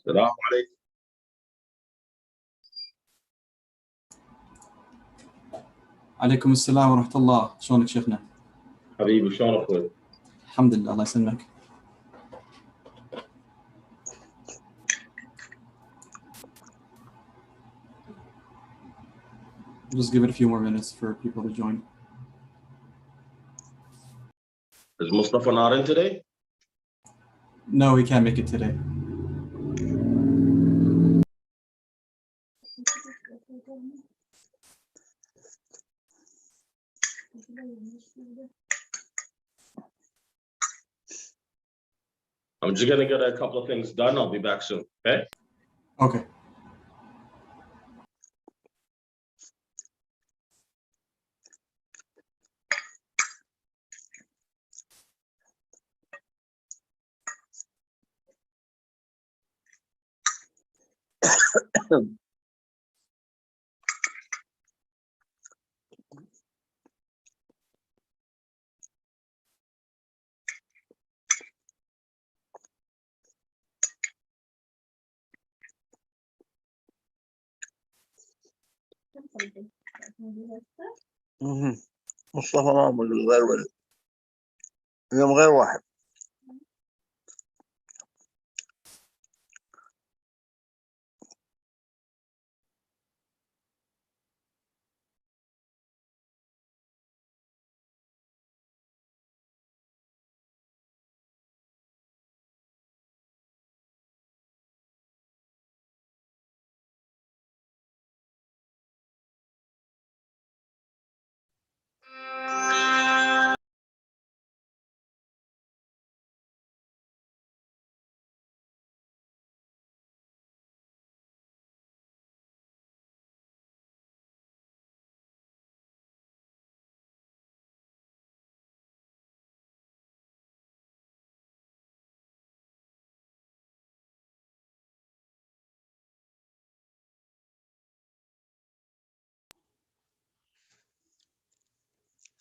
السلام عليكم. عليكم السلام ورحمة الله. شلونك شيخنا؟ حبيبي شلون اخوي؟ الحمد لله الله يسلمك. Just give it a few more minutes for people to join. Is Mustafa not in today? No, he can't make it today. I'm just gonna get a couple of things done. I'll be back soon. Okay? Okay. مصطفى ما موجود غير ولد اليوم غير واحد.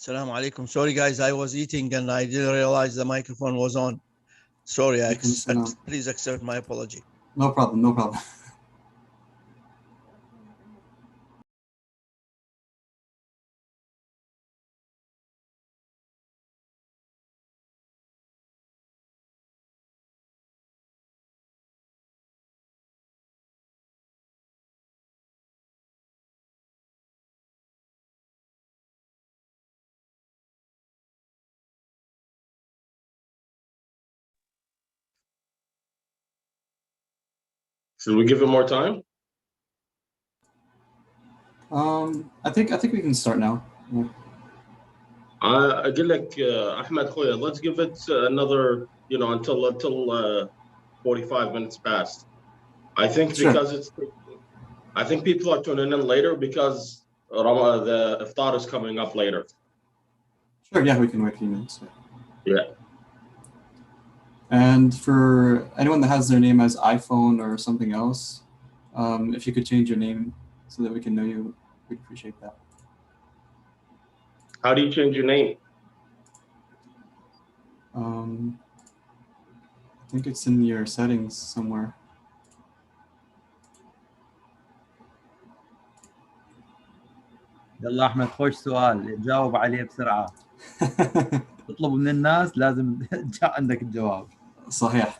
Assalamu alaikum. Sorry guys, I was eating and I didn't realize the microphone was on. Sorry, please accept my apology. No problem, no problem. Should we give him more time? I think we can start now. Yeah. أقول لك Ahmed خويا, let's give it another, until 45 minutes past. I think Sure. because I think people are tuning in later because the iftar is coming up later. Sure, yeah, we can wait a few minutes. Yeah. And for anyone that has their name as iPhone or something else, if you could change your name so that we can know you, we'd appreciate that. How do you change your name? I think it's in your settings somewhere. يلا احمد خوش سؤال جاوب عليه بسرعه. تطلب من الناس لازم جاء عندك الجواب. صحيح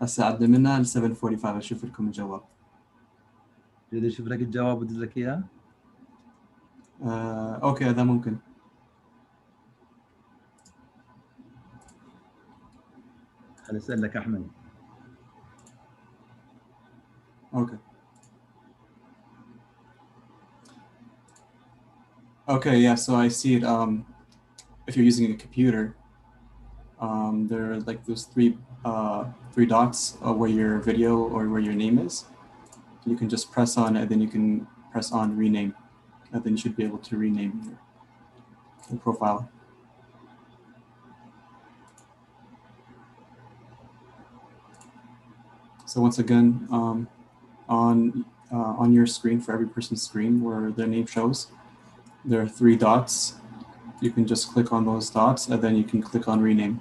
هسه عدى منها ل 7:45 اشوف لكم الجواب. تريد اشوف لك الجواب وادز لك اياه؟ اوكي هذا ممكن. خليني اسالك احمد. Okay. Okay, yeah, so I see it. If you're using a computer, there are like those three dots where your video or where your name is. You can just press on it, and then you can press on rename, and then you should be able to rename your profile. So once again, on your screen, for every person's screen where their name shows, there are three dots. You can just click on those dots, and then you can click on rename.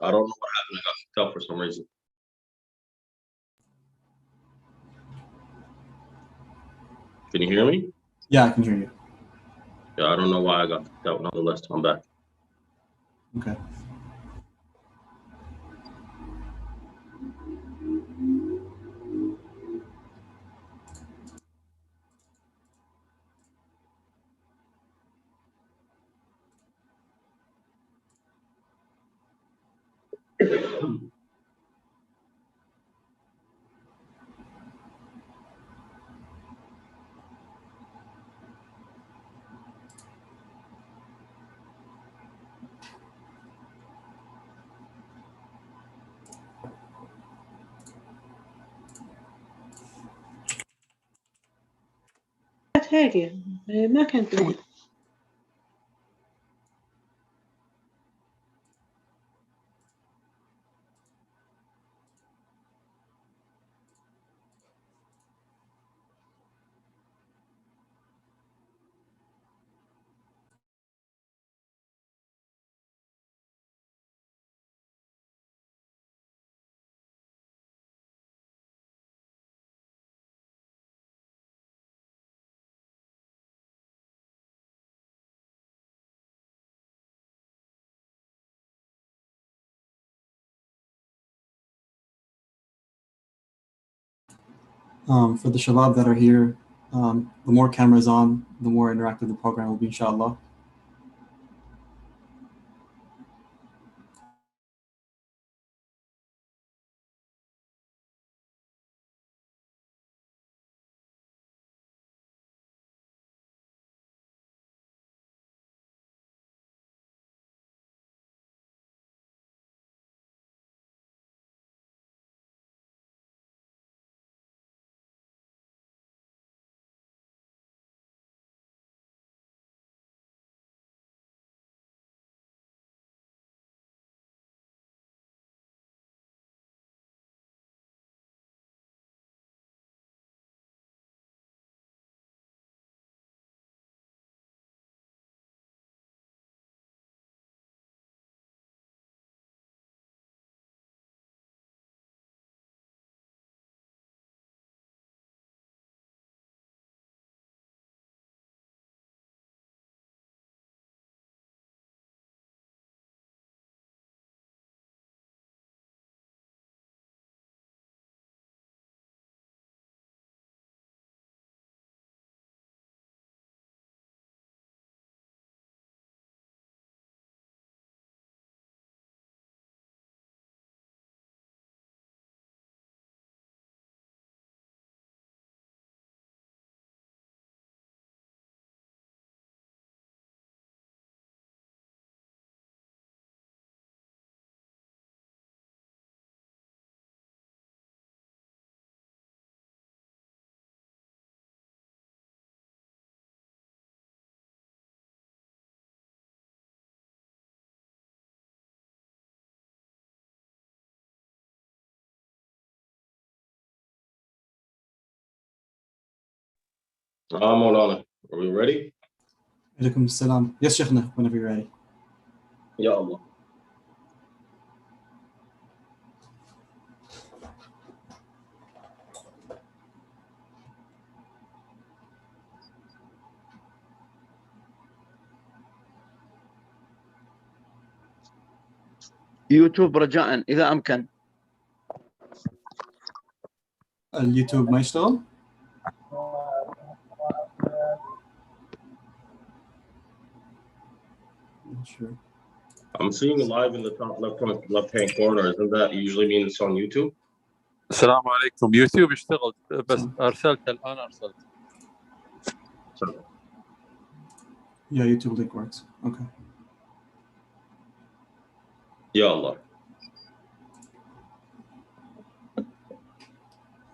I don't know what happened. I got kicked out for some reason. Can you hear me? Yeah, I can hear you. Yeah, I don't know why I got kicked out. Nonetheless, I'm back. Okay. هادية ما كانت بعيد. For the shabab that are here, the more cameras on, the more interactive the program will be, inshallah. Maulana, are we ready? Alaikum salam. Yes, Sheikhna, whenever you're ready. Ya Allah. يوتيوب رجاء إذا أمكن. اليوتيوب ما يشتغل؟ Not sure. I'm seeing it live in the top left-hand corner. Isn't that usually mean it's on YouTube? السلام عليكم. يوتيوب اشتغل بس ارسلت الان ارسلت. Yeah, YouTube link works. Okay. Ya Allah.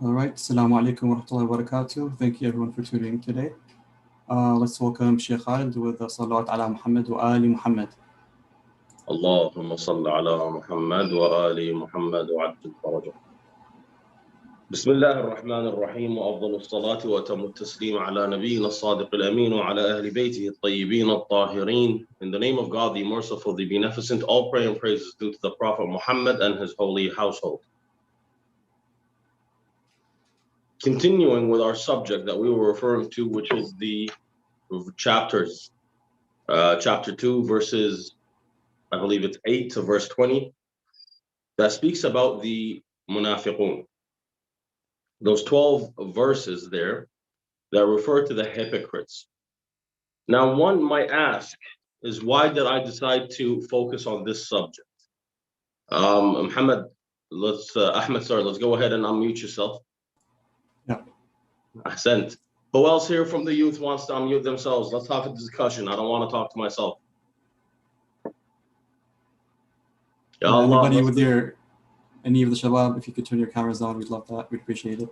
All right. Assalamu alaikum wa rahmatullahi wa barakatuh. Thank you everyone for tuning in today. Let's welcome Sheikh Khalid with Salawat ala Muhammad wa Ali Muhammad. Allahumma salli ala Muhammad wa ali Muhammad wa ajil faraja. بسم الله الرحمن الرحيم وأفضل الصلاة وأتم التسليم على نبينا الصادق الأمين وعلى أهل بيته الطيبين الطاهرين. In the name of God, the merciful, the beneficent, all prayer and praise is due to the Prophet Muhammad and his holy household. Continuing with our subject that we were referring to, which is the chapters, chapter 2, verses, I believe it's 8 to verse 20, that speaks about the munafiqun. Those 12 verses there that refer to the hypocrites. Now, one might ask is why did I decide to focus on this subject? Muhammad, Ahmed, sorry, let's go ahead and unmute yourself. Yeah. Ahsant. Who else here from the youth wants to unmute themselves? Let's have a discussion. I don't want to talk to myself. Ya Allah, Anybody with any of the shabab, if you could turn your cameras on, we'd love that. We'd appreciate it.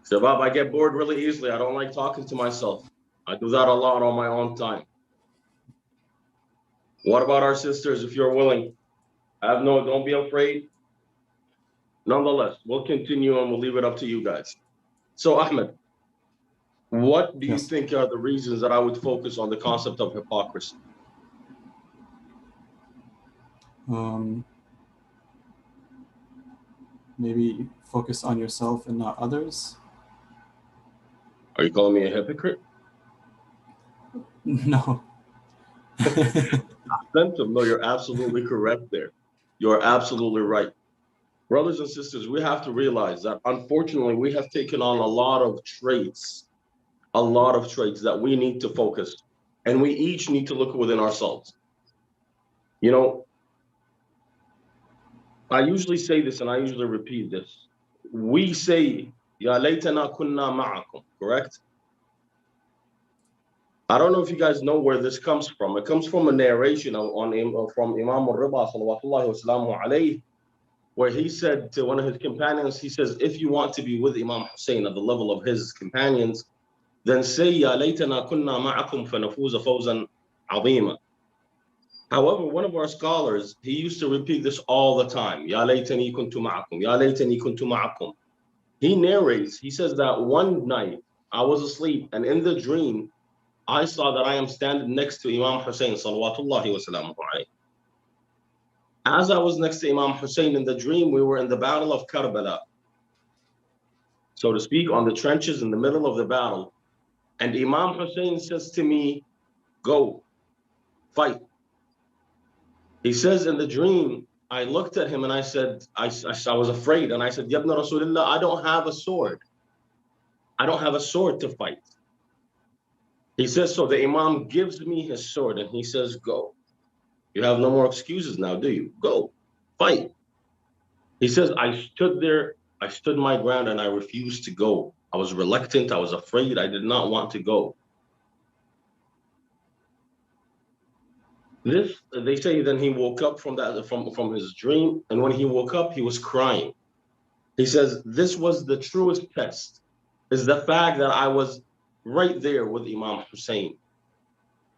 Shabab, I get bored really easily. I don't like talking to myself. I do that a lot on my own time. What about our sisters, if you're willing? Don't be afraid. Nonetheless, we'll continue and we'll leave it up to you guys. So, Ahmed, what do you think are the reasons that I would focus on the concept of hypocrisy? Maybe focus on yourself and not others. Are you calling me a hypocrite? No. No, you're absolutely correct there. You're absolutely right. Brothers and sisters, we have to realize that unfortunately we have taken on a lot of traits that we need to focus, and we each need to look within ourselves. You know, I usually say this and I usually repeat this. We say, Ya laytana kunna ma'akum, correct? I don't know if you guys know where this comes from. It comes from a narration from Imam al-Rida salawatullahi wa salamu alayhi, where he said to one of his companions, he says, if you want to be with Imam Hussein at the level of his companions, then say, Ya laytana kunna ma'akum fanafuza fawzan azima. However, one of our scholars, he used to repeat this all the time. Ya laytani kuntu ma'akum, ya laytani kuntu ma'akum. He narrates, he says that one night I was asleep and in the dream, I saw that I am standing next to Imam Hussein salawatullahi wa salamu alayhi. As I was next to Imam Hussein in the dream, we were in the battle of Karbala, so to speak, on the trenches in the middle of the battle. And Imam Hussein says to me, go, fight. He says in the dream, I looked at him and I said, I was afraid. And I said, Yabna Rasulullah, I don't have a sword. I don't have a sword to fight. He says, so the Imam gives me his sword and he says, go. You have no more excuses now, do you? Go, fight. He says, I stood there, I stood my ground and I refused to go. I was reluctant, I was afraid, I did not want to go. This, they say, then he woke up from his dream, and when he woke up, he was crying. He says, this was the truest test, is the fact that I was right there with Imam Hussein.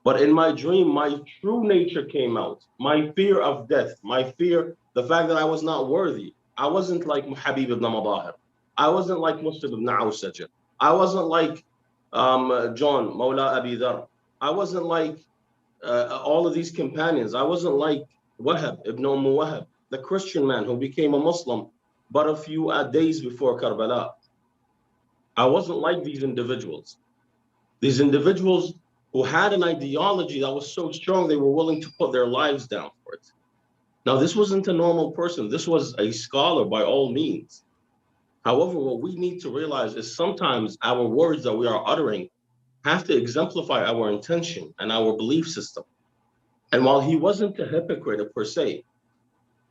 But in my dream, my true nature came out. My fear of death, my fear, the fact that I was not worthy. I wasn't like Habib ibn Madahir. I wasn't like Muslim ibn Awsajah. I wasn't like John, Mawla Abi Dhar. I wasn't like all of these companions. I wasn't like Wahab ibn Wahab, the Christian man who became a Muslim but a few days before Karbala. I wasn't like these individuals. These individuals who had an ideology that was so strong they were willing to put their lives down for it. Now, this wasn't a normal person. This was a scholar by all means. However, what we need to realize is sometimes our words that we are uttering have to exemplify our intention and our belief system. And while he wasn't a hypocrite per se,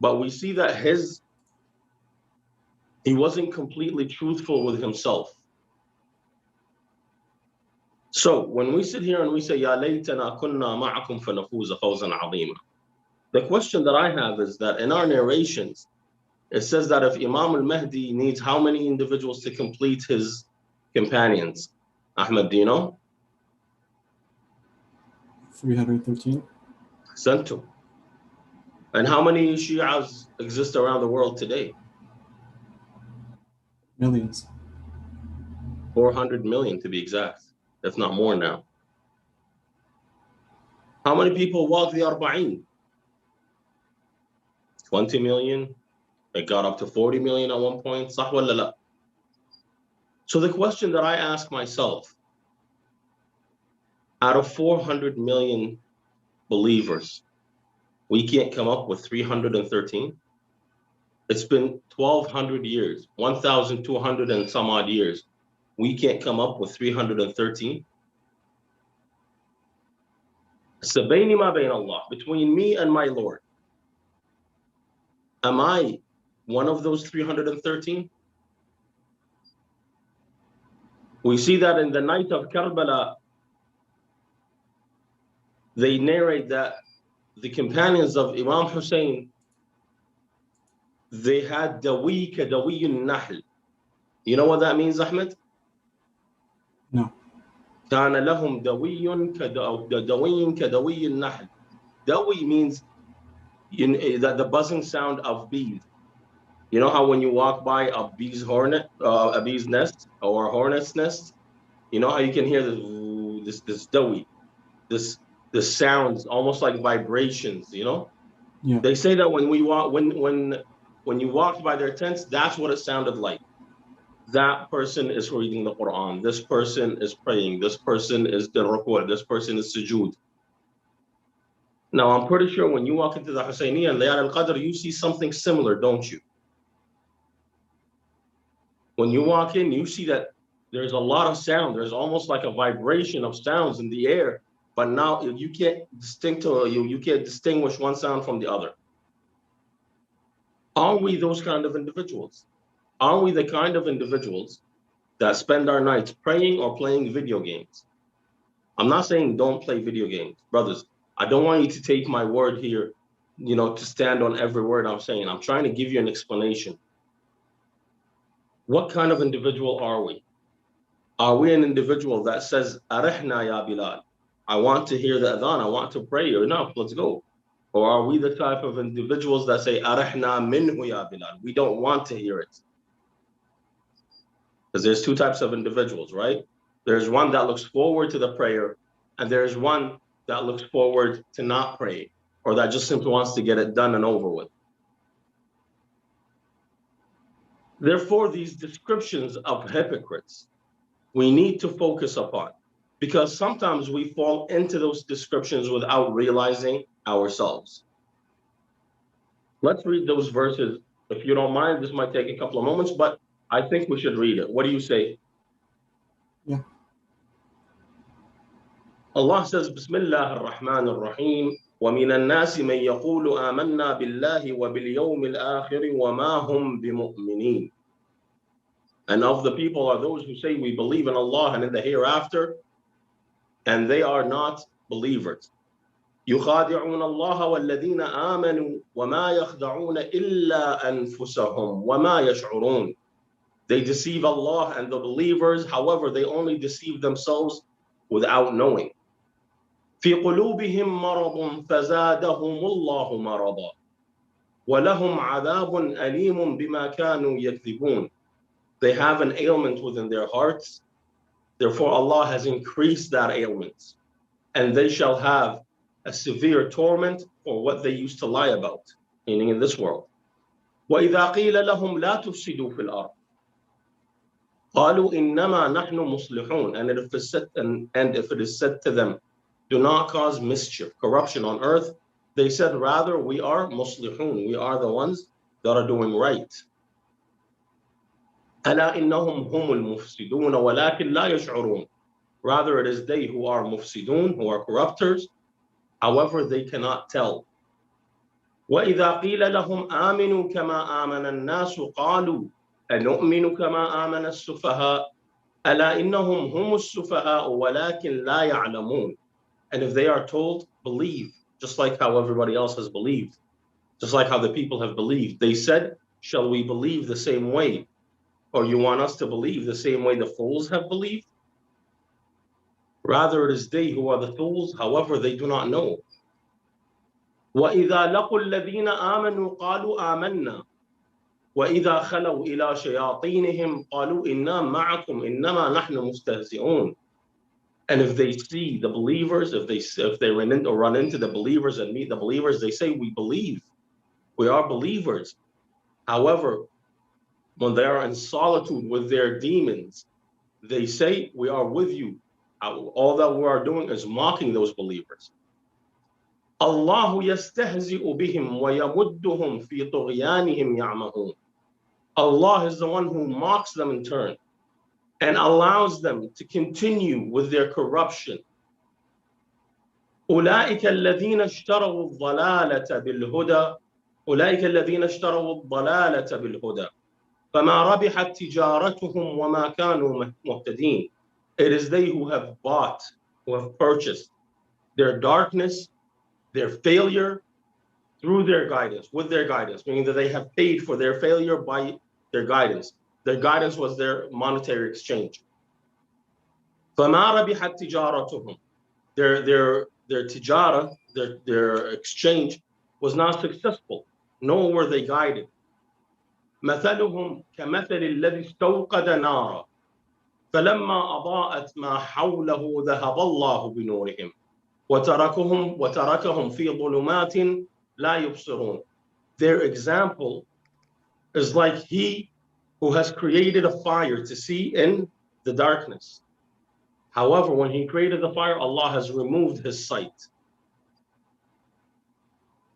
but we see that he wasn't completely truthful with himself. So when we sit here and we say, Ya laytana kunna ma'akum fanafuza fawzan azima, the question that I have is that in our narrations, it says that if Imam al-Mahdi needs how many individuals to complete his companions? Ahmed, do you know? 313. Santu. And how many Shias exist around the world today? Millions. 400 million to be exact, if not more now. How many people walk the Arba'in? 20 million. It got up to 40 million at one point. صح ولا لا? So the question that I ask myself, out of 400 million believers, we can't come up with 313? It's been 1,200 years, 1,200 and some odd years. We can't come up with 313? Sabayni ma bayn Allah, between me and my Lord. Am I one of those 313? We see that in the night of Karbala, they narrate that the companions of Imam Hussein, they had dawi ka dawi nahl. You know what that means, Ahmed? No. كان لهم دوي كدوي كدوي النحل. Dawi means that the buzzing sound of bees. You know how when you walk by a bee's nest or a hornet's nest, you know how you can hear this dawi, this sounds almost like vibrations. You know, Yeah. they say that when you walked by their tents, that's what it sounded like. That person is reading the Quran. This person is praying. This person is the ruku'. This person is sujood. Now, I'm pretty sure when you walk into the Husayniyah and Layal al-Qadr, you see something similar, don't you? When you walk in, you see that there's a lot of sound. There's almost like a vibration of sounds in the air, but now you can't distinguish one sound from the other. Are we those kind of individuals? Are we the kind of individuals that spend our nights praying or playing video games? I'm not saying don't play video games, brothers. I don't want you to take my word here, to stand on every word I'm saying. I'm trying to give you an explanation. What kind of individual are we? Are we an individual that says, Arihna ya Bilal? I want to hear the adhan, I want to pray, enough, let's go. Or are we the type of individuals that say, Arihna minhu ya Bilal? We don't want to hear it. Because there's two types of individuals, right? There's one that looks forward to the prayer, and there's one that looks forward to not pray, or that just simply wants to get it done and over with. Therefore, these descriptions of hypocrites, we need to focus upon, because sometimes we fall into those descriptions without realizing ourselves. Let's read those verses. If you don't mind, this might take a couple of moments, but I think we should read it. What do you say? Yeah. Allah says, Bismillah ar-Rahman ar-Rahim, وَمِنَ النَّاسِ مَنْ يَقُولُ آمَنَّا بِاللَّهِ وَبِالْيَوْمِ الْآخِرِ وَمَا هُمْ بِمُؤْمِنِينَ. And of the people are those who say we believe in Allah and in the hereafter, and they are not believers. يُخَادِعُونَ اللَّهَ وَالَّذِينَ آمَنُوا وَمَا يَخْدَعُونَ إِلَّا أَنفُسَهُمْ وَمَا يَشْعُرُونَ. They deceive Allah and the believers, however, they only deceive themselves without knowing. في قلوبهم مرض فزادهم الله مرضا ولهم عذاب أليم بما كانوا يكذبون. They have an ailment within their hearts, therefore Allah has increased that ailment, and they shall have a severe torment for what they used to lie about, meaning in this world. وإذا قيل لهم لا تفسدوا في الأرض قالوا إنما نحن مصلحون. And if it is said to them, do not cause mischief, corruption on earth, they said, rather, we are muslihun, we are the ones that are doing right. ألا إنهم هم المفسدون ولكن لا يشعرون. Rather, it is they who are mufsidun, who are corrupters, however, they cannot tell. وإذا قيل لهم آمنوا كما آمن الناس قالوا أنؤمن كما آمن السفهاء ألا إنهم هم السفهاء ولكن لا يعلمون. And if they are told, believe, just like how everybody else has believed, just like how the people have believed, they said, shall we believe the same way? Or you want us to believe the same way the fools have believed? Rather, it is they who are the fools, however, they do not know. وَإِذَا لَقُوا الَّذِينَ آمَنُوا قَالُوا آمَنَّا وَإِذَا خَلَوْا إِلَى شَيَاطِينِهِمْ قَالُوا إِنَّا مَعَكُمْ إِنَّمَا نَحْنُ مُسْتَهْزِئُونَ. And if they see the believers, if they run into the believers and meet the believers, they say, we believe, we are believers. However, when they are in solitude with their demons, they say, we are with you. All that we are doing is mocking those believers. Allah يستهزئ بهم ويمدهم في طغيانهم يعمهون. Allah is the one who mocks them in turn and allows them to continue with their corruption. أولئك الذين اشتروا الضلالة بالهدى أولئك الذين اشتروا الضلالة بالهدى فما ربحت تجارتهم وما كانوا مهتدين. It is they who have bought, who have purchased their darkness, their failure through their guidance, with their guidance, meaning that they have paid for their failure by their guidance. Their guidance was their monetary exchange. فما ربحت تجارتهم. Their tijara, their exchange was not successful, nor were they guided. مثلهم كمثل الذي استوقد نارا فلما أضاءت ما حوله ذهب الله بنورهم وتركهم في ظلمات لا يبصرون. Their example is like he who has created a fire to see in the darkness. However, when he created the fire, Allah has removed his sight.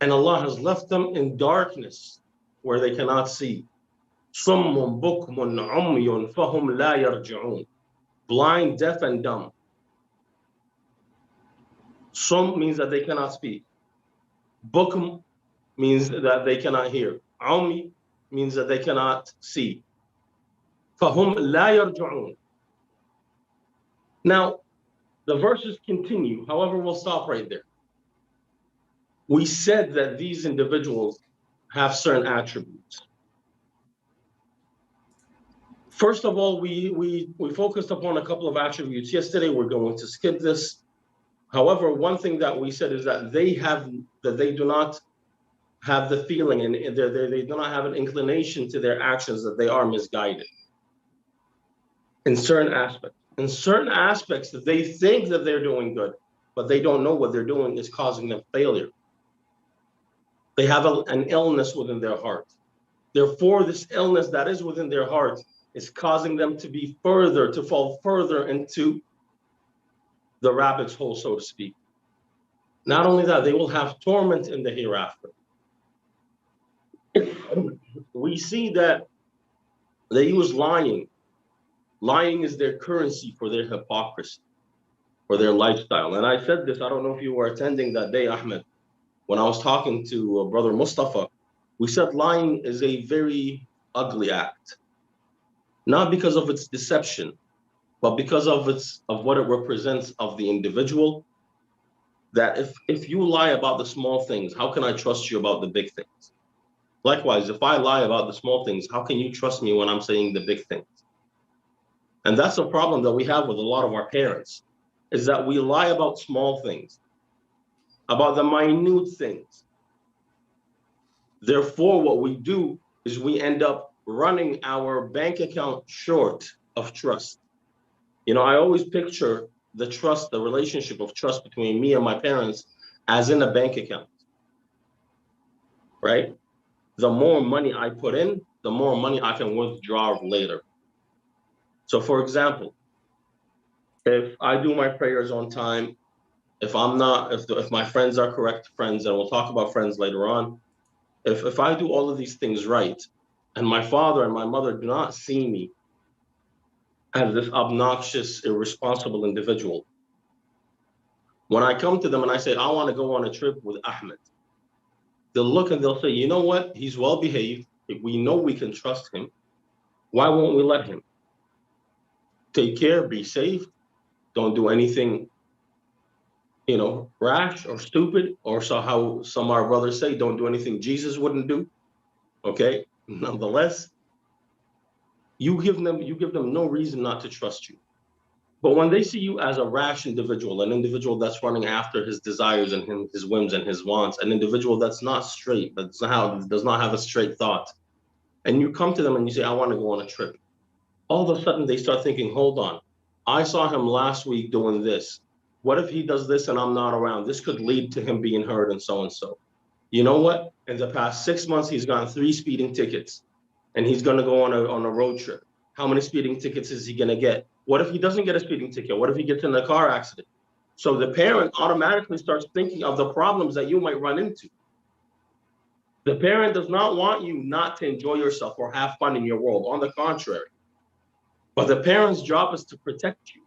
And Allah has left them in darkness where they cannot see. صُمٌّ بُكْمٌ عُمْيٌ فَهُمْ لَا يَرْجِعُونَ. Blind, deaf, and dumb. Sum means that they cannot speak. Bukm means that they cannot hear. Umi means that they cannot see. فَهُمْ لَا يَرْجِعُونَ. Now, the verses continue. However, we'll stop right there. We said that these individuals have certain attributes. First of all, we focused upon a couple of attributes yesterday. We're going to skip this. However, one thing that we said is that they do not have the feeling and they do not have an inclination to their actions that they are misguided in certain aspects. In certain aspects that they think that they're doing good, but they don't know what they're doing is causing them failure. They have an illness within their heart. Therefore, this illness that is within their heart is causing them to fall further into the rabbit's hole, so to speak. Not only that, they will have torment in the hereafter. We see that they use lying. Lying is their currency for their hypocrisy, for their lifestyle. And I said this, I don't know if you were attending that day, Ahmed, when I was talking to Brother Mustafa, we said lying is a very ugly act. Not because of its deception, but because of what it represents of the individual. That if you lie about the small things, how can I trust you about the big things? Likewise, if I lie about the small things, how can you trust me when I'm saying the big things? And that's a problem that we have with a lot of our parents, is that we lie about small things, about the minute things. Therefore, what we do is we end up running our bank account short of trust. You know, I always picture the trust, the relationship of trust between me and my parents as in a bank account, right? The more money I put in, the more money I can withdraw later. So for example, if I do my prayers on time, if my friends are correct friends, and we'll talk about friends later on, if I do all of these things right, and my father and my mother do not see me as this obnoxious, irresponsible individual, when I come to them and I say, I want to go on a trip with Ahmed, they'll look and they'll say, you know what? He's well behaved. We know we can trust him. Why won't we let him? Take care, be safe, don't do anything, you know, rash or stupid, or so how some of our brothers say, don't do anything Jesus wouldn't do. Okay, nonetheless, you give them no reason not to trust you. But when they see you as a rash individual, an individual that's running after his desires and his whims and his wants, an individual that's not straight, that does not have a straight thought, and you come to them and you say, I want to go on a trip, all of a sudden they start thinking, hold on, I saw him last week doing this. What if he does this and I'm not around? This could lead to him being hurt and so and so. You know what? In the past 6 months, he's gotten 3 speeding tickets and he's going to go on a road trip. How many speeding tickets is he going to get? What if he doesn't get a speeding ticket? What if he gets in a car accident? So the parent automatically starts thinking of the problems that you might run into. The parent does not want you not to enjoy yourself or have fun in your world. On the contrary. But the parent's job is to protect you.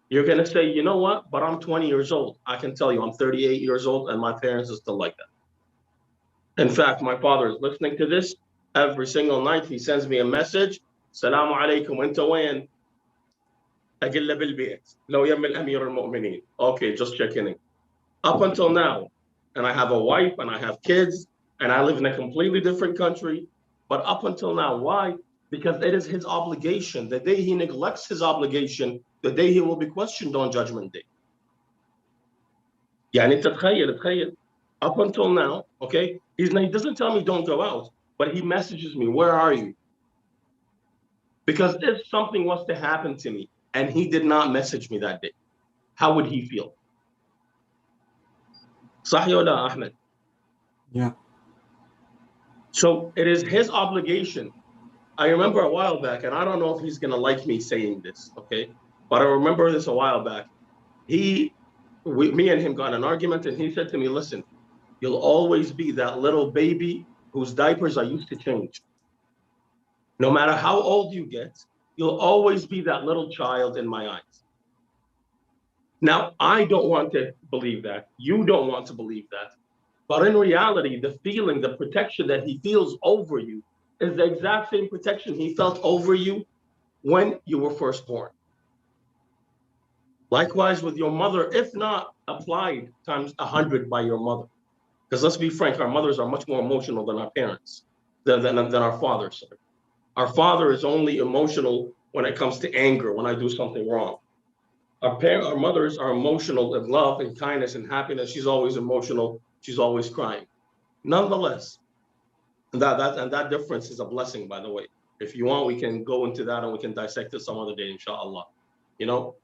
You're going to say, you know what? But I'm 20 years old. I can tell you I'm 38 years old and my parents are still like that. In fact, my father is listening to this every single night. He sends me a message. Salamu alaikum, انت وين؟ أقل بالبيت لو يم الأمير المؤمنين. Okay, just checking in. Up until now, and I have a wife and I have kids and I live in a completely different country. But up until now, why? Because it is his obligation. The day he neglects his obligation, the day he will be questioned on Judgment Day. يعني تخيل up until now, okay, he doesn't tell me don't go out, but he messages me, where are you? Because if something was to happen to me and he did not message me that day, how would he feel? صح ولا Ahmed? Yeah. So it is his obligation. I remember a while back, and I don't know if he's going to like me saying this, okay? But I remember this a while back. Me and him got in an argument, and he said to me, listen, you'll always be that little baby whose diapers I used to change. No matter how old you get, you'll always be that little child in my eyes. Now, I don't want to believe that. You don't want to believe that. But in reality, the feeling, the protection that he feels over you is the exact same protection he felt over you when you were first born. Likewise with your mother, if not applied times 100 by your mother. Because let's be frank, our mothers are much more emotional than our parents, than our fathers. Our father is only emotional when it comes to anger, when I do something wrong. Our mothers are emotional in love and kindness and happiness. She's always emotional. She's always crying. Nonetheless, that difference is a blessing, by the way. If you want, we can go into that and we can dissect it some other day, inshallah. You know,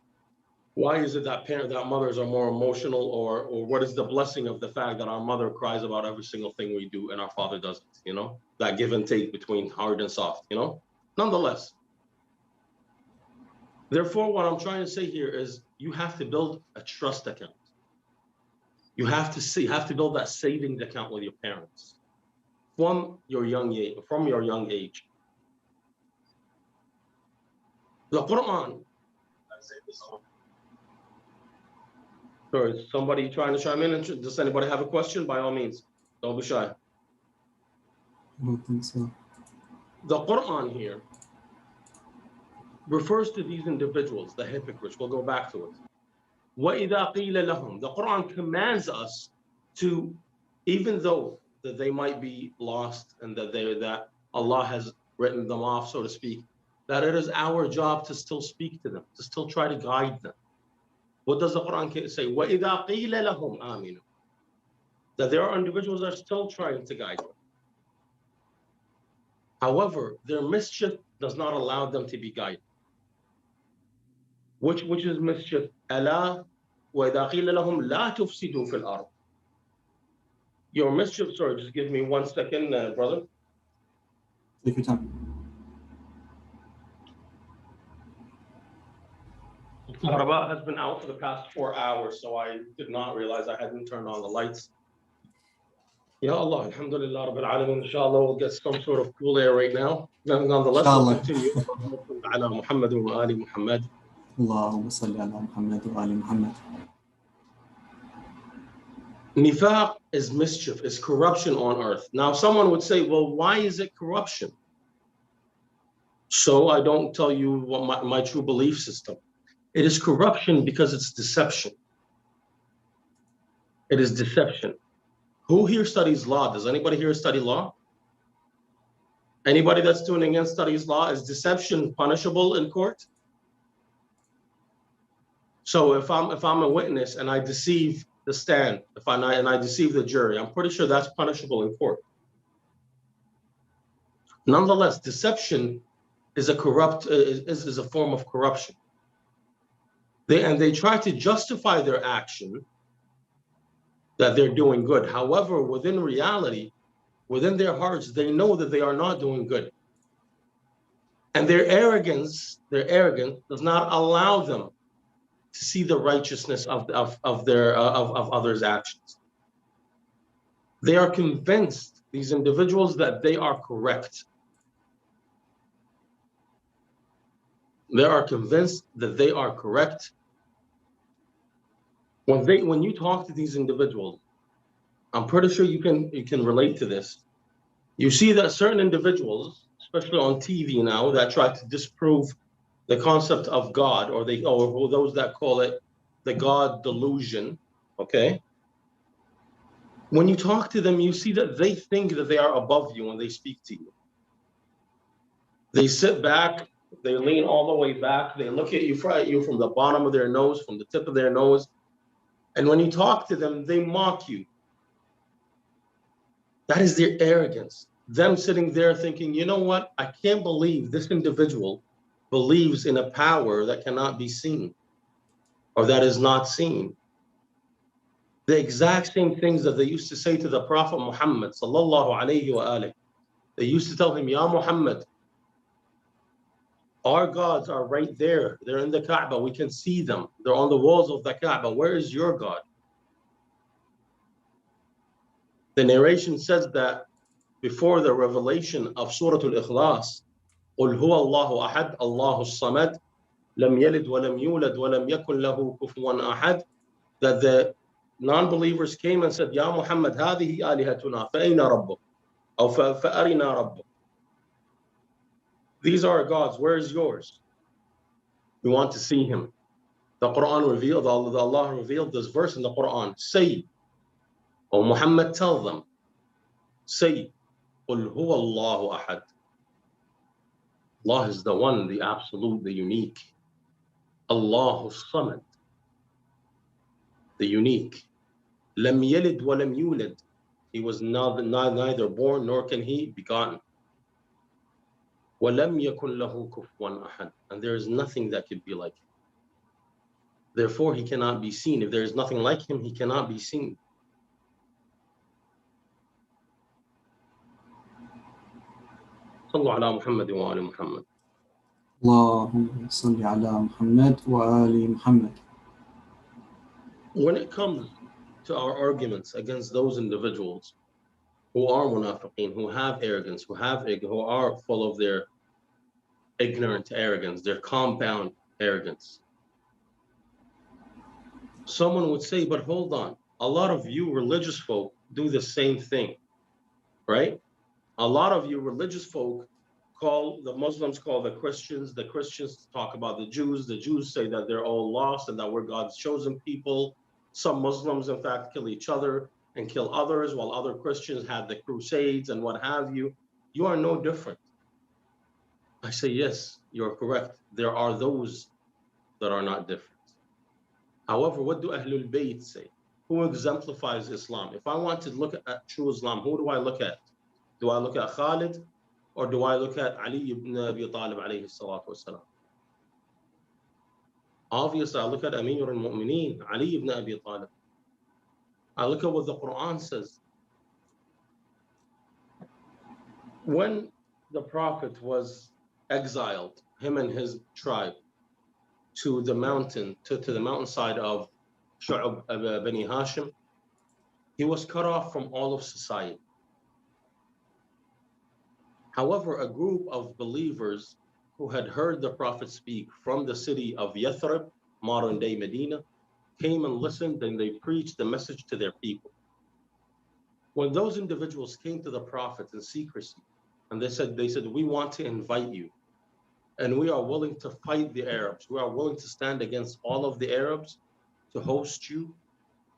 why is it that mothers are more emotional, or what is the blessing of the fact that our mother cries about every single thing we do and our father doesn't, you know, that give and take between hard and soft, you know, nonetheless. Therefore, what I'm trying to say here is you have to build a trust account. You have to build that savings account with your parents from your young age. The Quran. Or is somebody trying to chime in? Does anybody have a question? By all means, don't be shy. I don't think so. The Quran here refers to these individuals, the hypocrites. We'll go back to it. وَإِذَا قِيلَ لَهُمْ. The Quran commands us to, even though that they might be lost and that Allah has written them off, so to speak, that it is our job to still speak to them, to still try to guide them. What does the Quran say? وَإِذَا قِيلَ لَهُمْ آمِنُوا. That there are individuals that are still trying to guide them. However, their mischief does not allow them to be guided. Which is mischief? أَلَا وَإِذَا قِيلَ لَهُمْ لَا تُفْسِدُوا فِي الْأَرْضِ. Your mischief, sorry, just give me 1 second, brother. Take your time. Karaba has been out for the past 4 hours, so I did not realize I hadn't turned on the lights. Ya Allah, alhamdulillah, rabbil alamin. Inshallah, we'll get some sort of cool air right now. Nonetheless, we'll continue. Ala Muhammad wa ali Muhammad. Allahumma salli ala Muhammad wa ali Muhammad. Nifaq is mischief, is corruption on earth. Now, someone would say, well, why is it corruption? So I don't tell you what my true belief system. It is corruption because it's deception. It is deception. Who here studies law? Does anybody here study law? Anybody that's tuning in studies law? Is deception punishable in court? So if I'm a witness and I deceive the stand, and I deceive the jury, I'm pretty sure that's punishable in court. Nonetheless, deception is a form of corruption. They try to justify their action that they're doing good. However, within reality, within their hearts, they know that they are not doing good. And their arrogance does not allow them to see the righteousness of others' actions. They are convinced, these individuals, that they are correct. They are convinced that they are correct. When you talk to these individuals, I'm pretty sure you can relate to this. You see that certain individuals, especially on TV now, that try to disprove the concept of God, or those that call it the God Delusion, okay? When you talk to them, you see that they think that they are above you when they speak to you. They sit back, they lean all the way back, they look at you from the bottom of their nose, from the tip of their nose, and when you talk to them, they mock you. That is their arrogance. Them sitting there thinking, you know what? I can't believe this individual believes in a power that cannot be seen or that is not seen. The exact same things that they used to say to the Prophet Muhammad sallallahu alayhi wa alihi. They used to tell him, Ya Muhammad, our gods are right there. They're in the Kaaba. We can see them. They're on the walls of the Kaaba. Where is your God? The narration says that before the revelation of Surah Al-Ikhlas, قُلْ هُوَ اللَّهُ أَحَدٌ اللَّهُ الصَّمَدُ لَمْ يَلِدْ وَلَمْ يُولَدْ وَلَمْ يَكُنْ لَهُ كُفُوًا أَحَدٌ, that the non-believers came and said, Ya Muhammad, هذه آلهتنا فأين ربك? أو فأرنا ربك. These are our gods. Where is yours? We want to see him. The Quran revealed, Allah revealed this verse in the Quran. Say, O Muhammad, tell them, say, قُلْ هُوَ اللَّهُ أَحَدٌ. Allah is the one, the absolute, the unique. Allahu Samad, the unique. Lam yalid wa lam yulad. He was neither born nor can he be begotten. Wa lam yakun lahu kufuwan ahad. And there is nothing that could be like him. Therefore, he cannot be seen. If there is nothing like him, he cannot be seen. صلوا على محمد وآل محمد. اللهم صل على محمد وآل محمد. When it comes to our arguments against those individuals who are munafiqeen, who have arrogance, who are full of their ignorant arrogance, their compound arrogance, someone would say, but hold on, a lot of you religious folk do the same thing, right? A lot of you religious folk the Muslims call the Christians talk about the Jews say that they're all lost and that we're God's chosen people. Some Muslims, in fact, kill each other and kill others, while other Christians had the Crusades and what have you. You are no different. I say, yes, you're correct. There are those that are not different. However, what do Ahlul Bayt say? Who exemplifies Islam? If I want to look at true Islam, who do I look at? Do I look at Khalid or do I look at Ali ibn Abi Talib alayhi salatu wasalam? Obviously, I look at Amir al-Mu'mineen, Ali ibn Abi Talib. I look at what the Quran says. When the Prophet was exiled, him and his tribe, to the mountain, to the mountainside of Shu'ab Bani Hashim, he was cut off from all of society. However, a group of believers who had heard the Prophet speak from the city of Yathrib, modern day Medina, came and listened and they preached the message to their people. When those individuals came to the Prophet in secrecy, and they said, we want to invite you, and we are willing to fight the Arabs. We are willing to stand against all of the Arabs to host you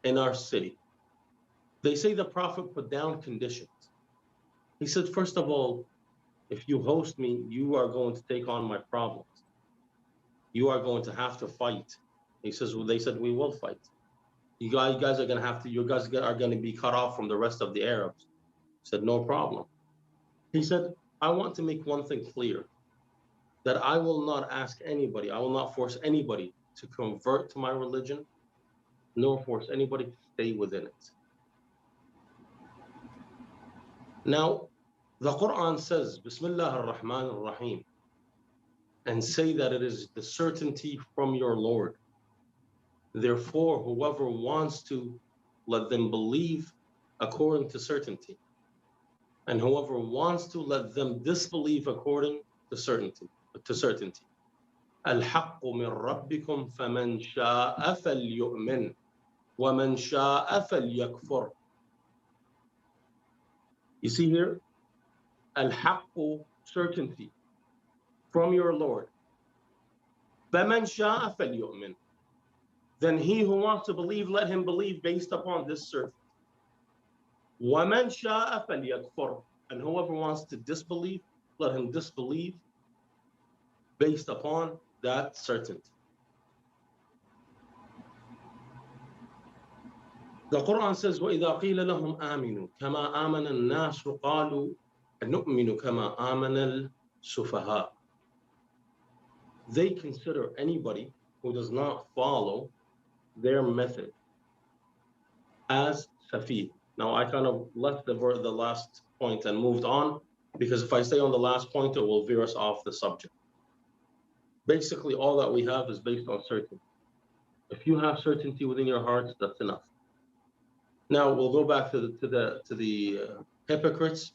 in our city. They say the Prophet put down conditions. He said, first of all, if you host me, you are going to take on my problems. You are going to have to fight He says, well, they said, we will fight. You guys are going to have to, you guys are going to be cut off from the rest of the Arabs. He said, no problem. He said, I want to make one thing clear, that I will not ask anybody, I will not force anybody to convert to my religion, nor force anybody to stay within it. Now, the Quran says, Bismillah ar-Rahman ar-Rahim, and say that it is the certainty from your Lord. Therefore, whoever wants to, let them believe according to certainty. And whoever wants to, let them disbelieve according to certainty. الحق من ربكم فمن شاء فليؤمن ومن شاء فليكفر. You see here, الحق, certainty from your Lord. فمن شاء فليؤمن. Then he who wants to believe, let him believe based upon this certainty. وَمَنْ شَاءَ فَلْيَكْفُرْ. And whoever wants to disbelieve, let him disbelieve based upon that certainty. The Quran says, وَإِذَا قِيلَ لَهُمْ آمِنُوا كَمَا آمَنَ النَّاسُ قَالُوا نُؤْمِنُ كَمَا آمَنَ السُّفَهَاءُ. They consider anybody who does not follow their method as safih. Now, I kind of left the last point and moved on, because if I stay on the last point, it will veer us off the subject. Basically, all that we have is based on certainty. If you have certainty within your hearts, that's enough. Now, we'll go back to the hypocrites.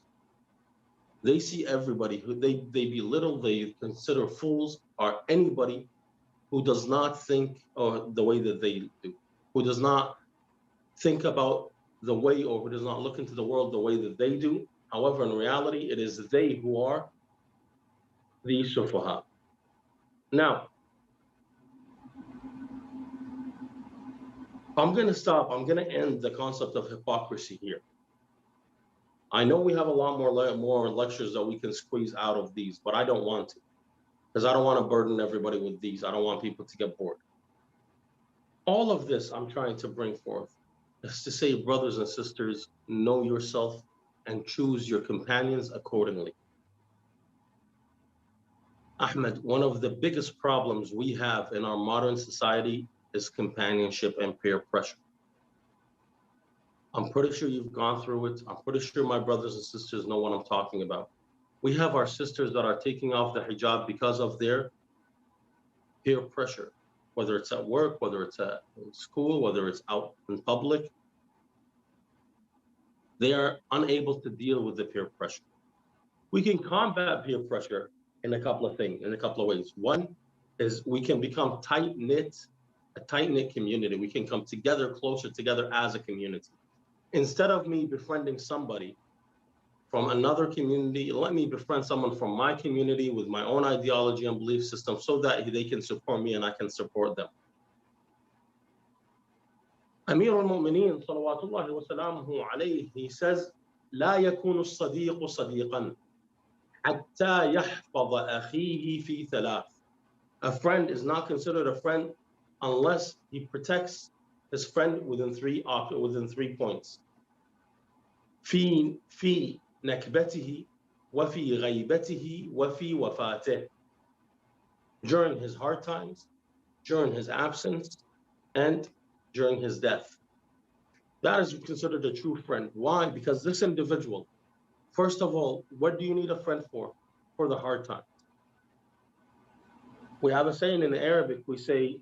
They see everybody who they belittle, they consider fools, or anybody who does not think or the way that they do, who does not think about the way, or who does not look into the world the way that they do. However, in reality, it is they who are the sufaha. Now, I'm going to stop. I'm going to end the concept of hypocrisy here. I know we have a lot more lectures that we can squeeze out of these, but I don't want to, because I don't want to burden everybody with these. I don't want people to get bored. All of this I'm trying to bring forth is to say, brothers and sisters, know yourself and choose your companions accordingly. Ahmed, one of the biggest problems we have in our modern society is companionship and peer pressure. I'm pretty sure you've gone through it. I'm pretty sure my brothers and sisters know what I'm talking about. We have our sisters that are taking off the hijab because of their peer pressure, whether it's at work, whether it's at school, whether it's out in public. They are unable to deal with the peer pressure. We can combat peer pressure in a couple of things, in a couple of ways. One is we can become a tight-knit community. We can come together, closer together as a community. Instead of me befriending somebody from another community, let me befriend someone from my community with my own ideology and belief system, so that they can support me and I can support them. Amir al-Mu'mineen salawatullahi wa salamuhu alayhi, he says, لا يكون الصديق صديقا حتى يحفظ أخيه في ثلاث. A friend is not considered a friend unless he protects his friend within three points. في نكبته وفي غيبته وفي وفاته. During his hard times, during his absence, and during his death. That is considered a true friend. Why? Because this individual, first of all, what do you need a friend for? For the hard times. We have a saying in Arabic, we say,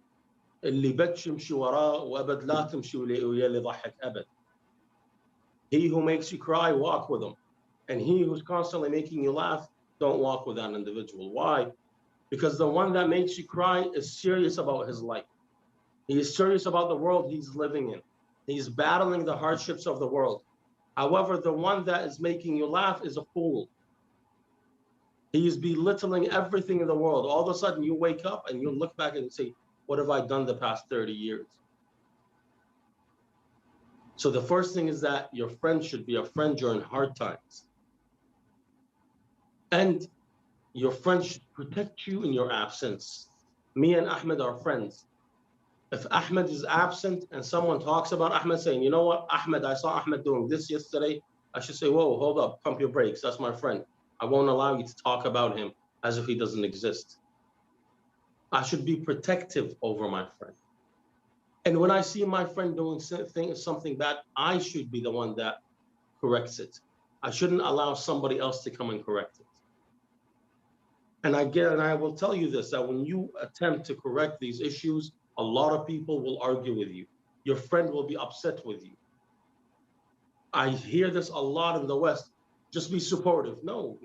اللي بكش يمشي وراه وأبد لا تمشي ويا اللي ضحك أبد. He who makes you cry, walk with him. And he who's constantly making you laugh, don't walk with that individual. Why? Because the one that makes you cry is serious about his life. He is serious about the world he's living in. He's battling the hardships of the world. However, the one that is making you laugh is a fool. He is belittling everything in the world. All of a sudden, you wake up and you look back and say, what have I done the past 30 years? So the first thing is that your friend should be a friend during hard times. And your friend should protect you in your absence. Me and Ahmed are friends. If Ahmed is absent and someone talks about Ahmed saying, you know what, Ahmed, I saw Ahmed doing this yesterday, I should say, whoa, hold up, pump your brakes. That's my friend. I won't allow you to talk about him as if he doesn't exist. I should be protective over my friend. And when I see my friend doing something bad, I should be the one that corrects it. I shouldn't allow somebody else to come and correct it. And I will tell you this, that when you attempt to correct these issues, a lot of people will argue with you. Your friend will be upset with you. I hear this a lot in the West. Just be supportive. No.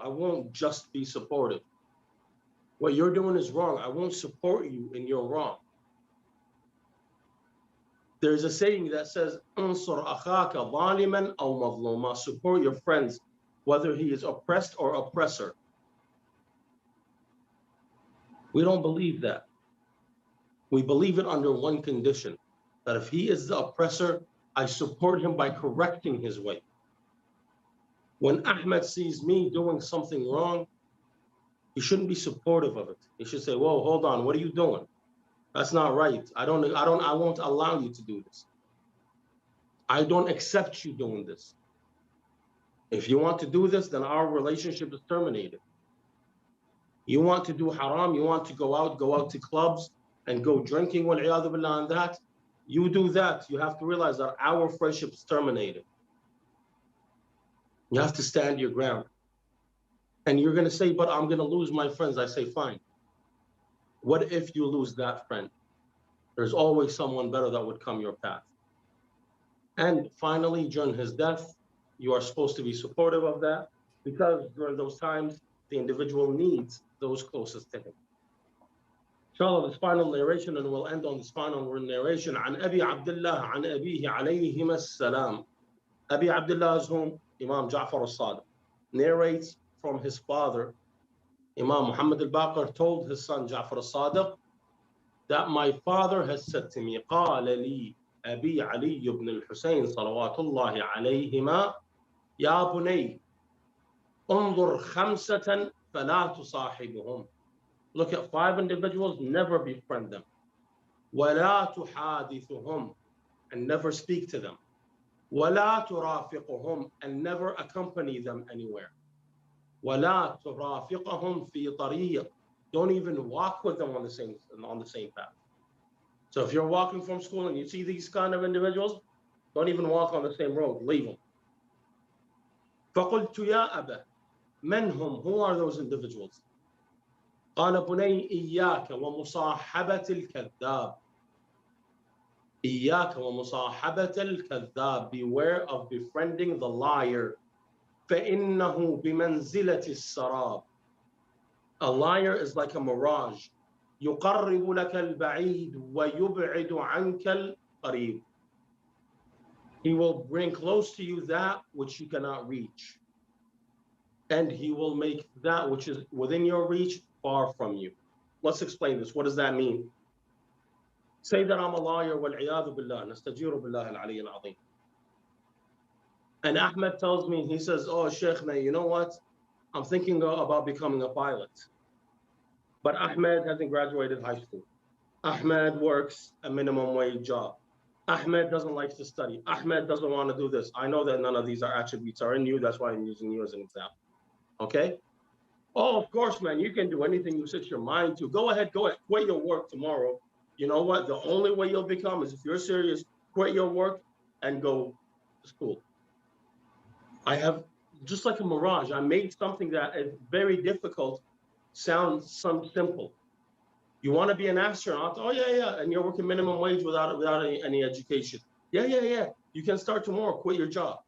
I won't just be supportive. What you're doing is wrong. I won't support you in your wrong. There's a saying that says, "Ansur akhaka zaliman aw mazluma." Support your friends, whether he is oppressed or oppressor. We don't believe that. We believe it under one condition, that if he is the oppressor, I support him by correcting his way. When Ahmed sees me doing something wrong, he shouldn't be supportive of it. He should say, whoa, hold on, what are you doing? That's not right. I won't allow you to do this. I don't accept you doing this. If you want to do this, then our relationship is terminated. You want to do haram, you want to go out to clubs and go drinking, wal-'iyadhu billah, and that, you do that. You have to realize that our friendship is terminated. You have to stand your ground. And you're going to say, but I'm going to lose my friends. I say, fine. What if you lose that friend? There's always someone better that would come your path. And finally, during his death, you are supposed to be supportive of that, because during those times, the individual needs those closest to him. Inshallah, this final narration, and we'll end on this final narration. An Abi Abdullah, an Abihi alayhim as-salam. Abi Abdullah is whom? Imam Ja'far al-Sadiq narrates from his father. Imam Muhammad al-Baqir told his son Ja'far al-Sadiq that my father has said to me, قال لي أبي علي بن الحسين صلوات الله عليهما يا بني انظر خمسة فلا تصاحبهم. Look at 5 individuals, never befriend them. ولا تحادثهم, and never speak to them. ولا ترافقهم, and never accompany them anywhere. ولا ترافقهم في طريق, don't even walk with them on the same path. So if you're walking from school and you see these kind of individuals, don't even walk on the same road, leave them. فقلت يا أبا من هم, who are those individuals? قال بني إياك ومصاحبة الكذاب. إياك ومصاحبة الكذاب, beware of befriending the liar. فإنه بمنزلة السراب. A liar is like a mirage. يقرب لك البعيد ويبعد عنك القريب. He will bring close to you that which you cannot reach, and he will make that which is within your reach far from you. Let's explain this. What does that mean? Say that I'm a liar, wal-'iyadhu billah, nastajiru billah al-'ali al-'azim. And Ahmed tells me, he says, oh, Shaykhna, you know what? I'm thinking about becoming a pilot. But Ahmed hasn't graduated high school. Ahmed works a minimum wage job. Ahmed doesn't like to study. Ahmed doesn't want to do this. I know that none of these attributes are in you. That's why I'm using you as an example. Okay? Oh, of course, man, you can do anything you set your mind to. Go ahead, quit your work tomorrow. You know what? The only way you'll become is if you're serious, quit your work and go to school. I have, just like a mirage, I made something that is very difficult sound some simple. You want to be an astronaut? Oh, yeah. And you're working minimum wage without any education. Yeah. You can start tomorrow, quit your job.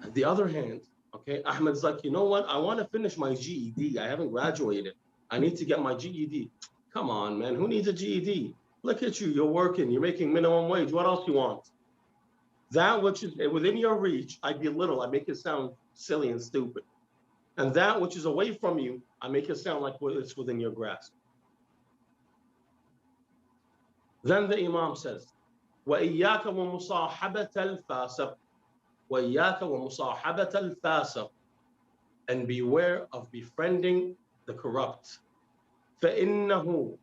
On the other hand, okay, Ahmed's like, you know what? I want to finish my GED. I haven't graduated. I need to get my GED. Come on, man. Who needs a GED? Look at you. You're working. You're making minimum wage. What else you want? That which is within your reach, I belittle. I make it sound silly and stupid. And that which is away from you, I make it sound like it's within your grasp. Then the Imam says, وَإِيَّاكَ وَمُصَاحَبَةَ الْفَاسِقِ وَإِيَّاكَ وَمُصَاحَبَةَ الْفَاسِقِ, and beware of befriending the corrupt. فَإِنَّهُ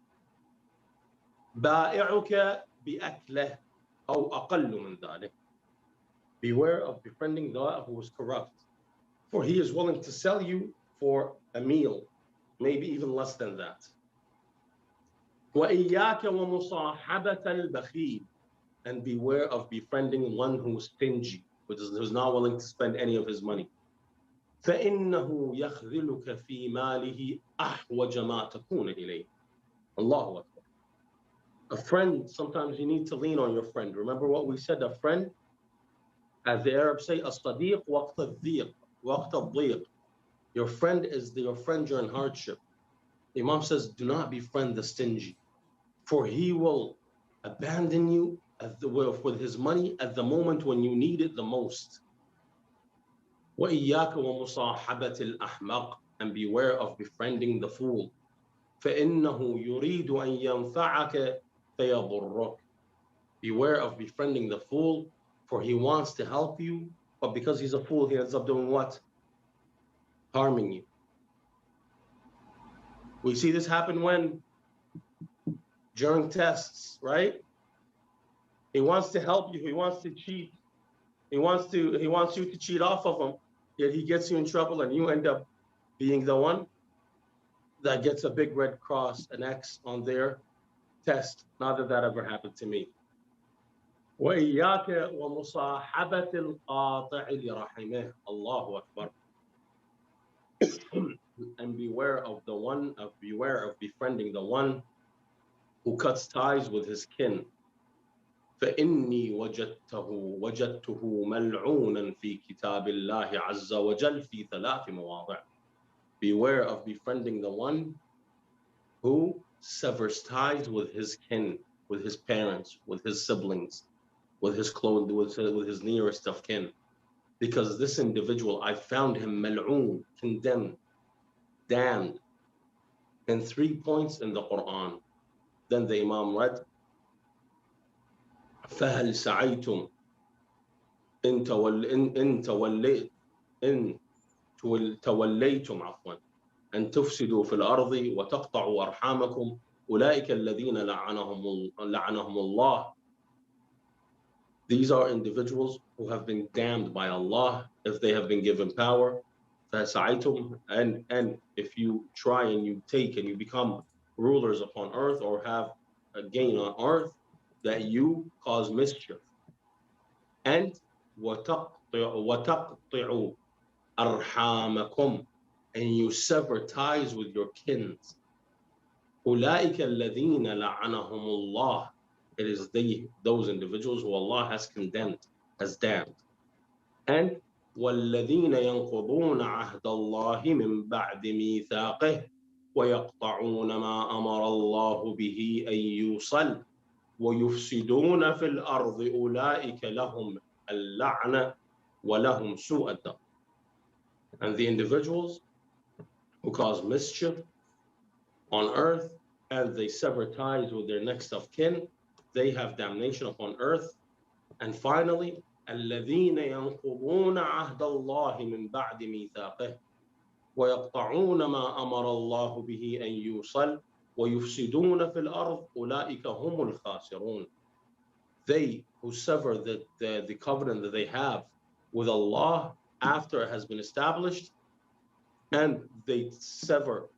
بائعك بأكله أو أقل من ذلك. Beware of befriending the one who is corrupt, for he is willing to sell you for a meal, maybe even less than that. وإياك ومصاحبة البخيل, and beware of befriending one who is stingy, who's not willing to spend any of his money. فإنه يخذلك في ماله أحوج ما تكون إليه. Allahu Akbar. A friend, sometimes you need to lean on your friend. Remember what we said, a friend, as the Arabs say, الصديق وقت الضيق, وقت الضيق. Your friend is your friend during hardship. The Imam says, do not befriend the stingy, for he will abandon you with his money at the moment when you need it the most. وإياك ومصاحبة الأحمق, and beware of befriending the fool. فإنه يريد أن ينفعك فيضرك. Beware of befriending the fool, for he wants to help you, but because he's a fool, he ends up doing what? Harming you. We see this happen when? During tests, right? He wants to help you, he wants to cheat. He wants you to cheat off of him, yet he gets you in trouble and you end up being the one that gets a big red cross, an X on their test. Not that that ever happened to me. وإياك ومصاحبة القاطع لرحمه. Allahu Akbar. And beware of befriending the one who cuts ties with his kin. فإني وجدته ملعونا في كتاب الله عز وجل في 3 مواضع. Beware of befriending the one who severs ties with his kin, with his parents, with his siblings, with his nearest of kin. Because this individual, I found him mal'oon, condemned, damned, in 3 points in the Quran. Then the Imam read, فهل سعيتم إن توليتم عفوا أن تفسدوا في الأرض وتقطعوا أرحامكم أولئك الذين لعنهم الله. These are individuals who have been damned by Allah if they have been given power. And if you try and you take and you become rulers upon earth or have a gain on earth, that you cause mischief. And وَتَقْطِعُوا أَرْحَامَكُمْ, and you sever ties with your kins. أُولَٰئِكَ الَّذِينَ لَعَنَهُمُ اللَّهُ. It is those individuals who Allah has condemned, has damned. And وَالَّذِينَ يَنقُضُونَ عَهْدَ اللَّهِ مِنْ بَعْدِ مِيثَاقِهِ وَيَقْطَعُونَ مَا أَمَرَ اللَّهُ بِهِ أَنْ يُوصَلَ وَيُفْسِدُونَ فِي الْأَرْضِ أُولَٰئِكَ لَهُمْ اللَّعْنَةُ وَلَهُمْ سُوءُ الدَّارِ. And the individuals who cause mischief on earth and they sever ties with their next of kin, they have damnation upon earth. And finally, الذين ينقضون عهد الله من بعد ميثاقه ويقطعون ما أمر الله به أن يوصل ويفسدون في الأرض أولئك هم الخاسرون. They who sever the covenant that they have with Allah after it has been established, and they sever